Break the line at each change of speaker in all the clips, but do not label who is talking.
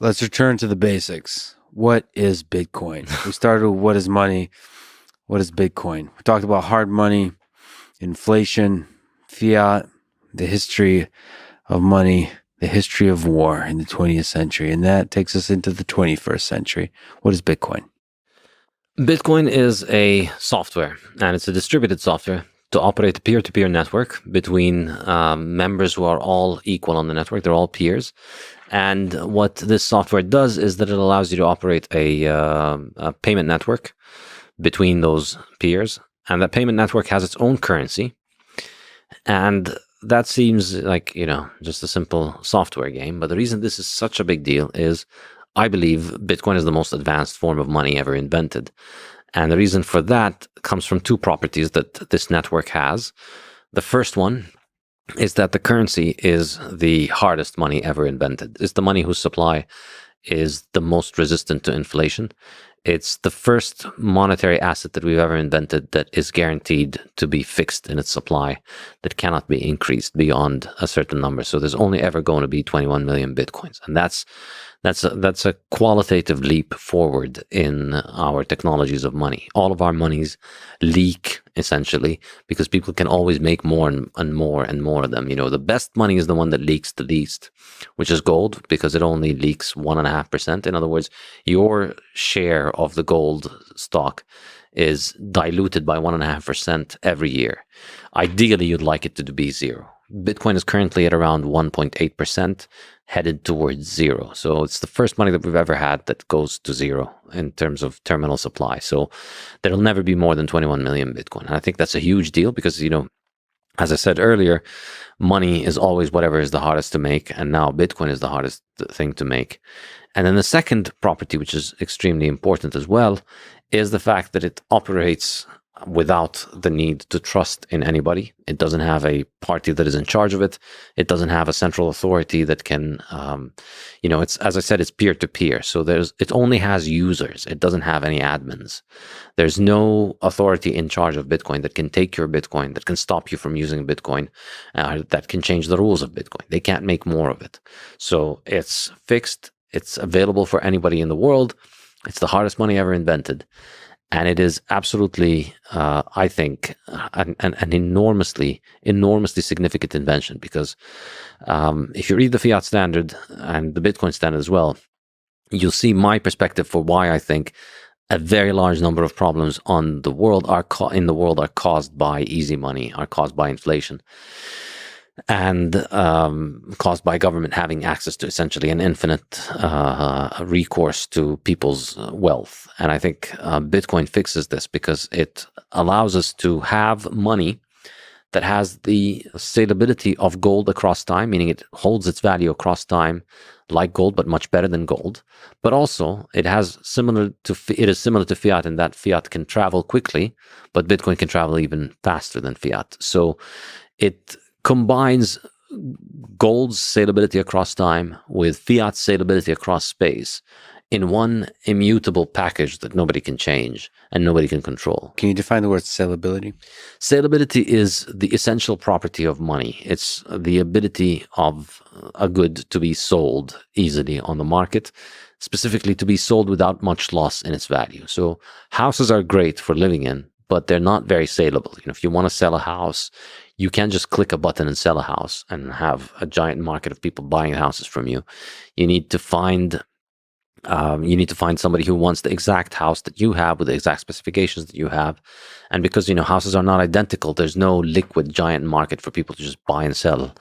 Let's return to the basics. What is Bitcoin? We started with what is money? What is Bitcoin? We talked about hard money, inflation, fiat, the history of money, the history of war in the 20th century. And that takes us into the 21st century. What is Bitcoin?
Bitcoin is a software, and it's a distributed software to operate a peer-to-peer network between members who are all equal on the network. They're all peers. And what this software does is that it allows you to operate a payment network between those peers. And that payment network has its own currency. And that seems like, just a simple software game. But the reason this is such a big deal is I believe Bitcoin is the most advanced form of money ever invented. And the reason for that comes from two properties that this network has. The first one is that the currency is the hardest money ever invented. It's the money whose supply is the most resistant to inflation. It's the first monetary asset that we've ever invented that is guaranteed to be fixed in its supply, that cannot be increased beyond a certain number. So there's only ever going to be 21 million Bitcoins. And that's a qualitative leap forward in our technologies of money. All of our monies leak, essentially, because people can always make more and more and more of them. The best money is the one that leaks the least, which is gold, because it only leaks 1.5%. In other words, your share of the gold stock is diluted by 1.5% every year. Ideally, you'd like it to be zero. Bitcoin is currently at around 1.8%, headed towards zero. So it's the first money that we've ever had that goes to zero in terms of terminal supply. So there'll never be more than 21 million Bitcoin. And I think that's a huge deal because, as I said earlier, money is always whatever is the hardest to make. And now Bitcoin is the hardest thing to make. And then the second property, which is extremely important as well, is the fact that it operates without the need to trust in anybody. It doesn't have a party that is in charge of it. It doesn't have a central authority that can, it's, as I said, it's peer-to-peer. So it only has users. It doesn't have any admins. There's no authority in charge of Bitcoin that can take your Bitcoin, that can stop you from using Bitcoin, that can change the rules of Bitcoin. They can't make more of it. So it's fixed. It's available for anybody in the world. It's the hardest money ever invented. And it is absolutely, I think, an enormously significant invention because if you read the Fiat Standard and the Bitcoin Standard as well, you'll see my perspective for why I think a very large number of problems in the world are caused by easy money, are caused by inflation, and caused by government having access to essentially an infinite recourse to people's wealth. And I think Bitcoin fixes this because it allows us to have money that has the salability of gold across time, meaning it holds its value across time like gold, but much better than gold. But also it is similar to fiat in that fiat can travel quickly, but Bitcoin can travel even faster than fiat. So it combines gold's salability across time with fiat's salability across space in one immutable package that nobody can change and nobody can control.
Can you define the word salability?
Salability is the essential property of money. It's the ability of a good to be sold easily on the market, specifically to be sold without much loss in its value. So houses are great for living in, but they're not very saleable. If you want to sell a house, you can't just click a button and sell a house and have a giant market of people buying houses from you. You need to find somebody who wants the exact house that you have with the exact specifications that you have. And because, houses are not identical, there's no liquid giant market for people to just buy and sell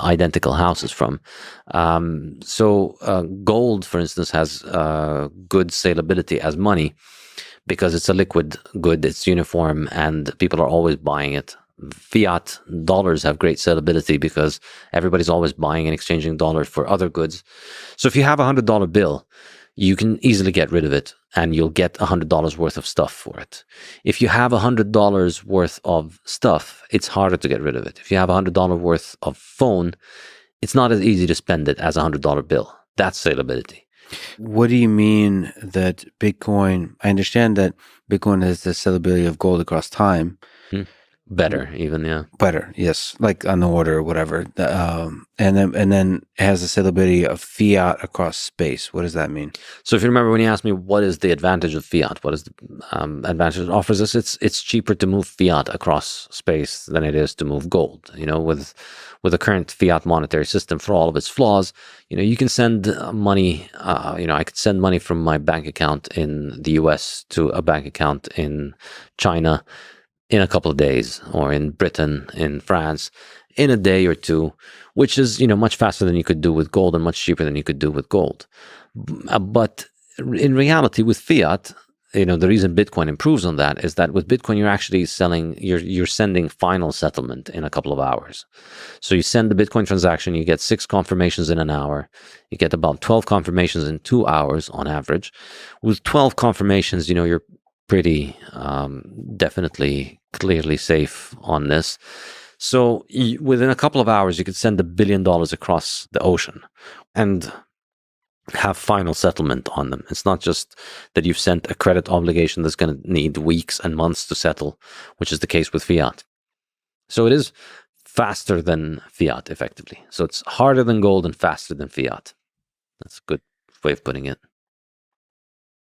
identical houses from. So gold, for instance, has good salability as money because it's a liquid good, it's uniform, and people are always buying it. Fiat dollars have great sellability because everybody's always buying and exchanging dollars for other goods. So if you have $100 bill, you can easily get rid of it and you'll get $100 worth of stuff for it. If you have $100 worth of stuff, it's harder to get rid of it. If you have $100 worth of phone, it's not as easy to spend it as a $100 bill. That's salability.
What do you mean that Bitcoin, I understand that Bitcoin has the sellability of gold across time,
Better, even, yeah.
Better, yes, like on the order or whatever. And then it has the scalability of fiat across space. What does that mean?
So if you remember when you asked me what is the advantage of fiat, what is the advantage it offers us, it's cheaper to move fiat across space than it is to move gold. With the current fiat monetary system, for all of its flaws, you can send money. I could send money from my bank account in the US to a bank account in China in a couple of days, or in Britain, in France, in a day or two, which is, much faster than you could do with gold and much cheaper than you could do with gold. But in reality, with fiat, the reason Bitcoin improves on that is that with Bitcoin, you're actually you're sending final settlement in a couple of hours. So you send the Bitcoin transaction, you get 6 confirmations in an hour. You get about 12 confirmations in 2 hours on average. With 12 confirmations, you're pretty definitely clearly safe on this. So within a couple of hours, you could send $1 billion across the ocean and have final settlement on them. It's not just that you've sent a credit obligation that's going to need weeks and months to settle, which is the case with fiat. So it is faster than fiat, effectively. So it's harder than gold and faster than fiat. That's a good way of putting it.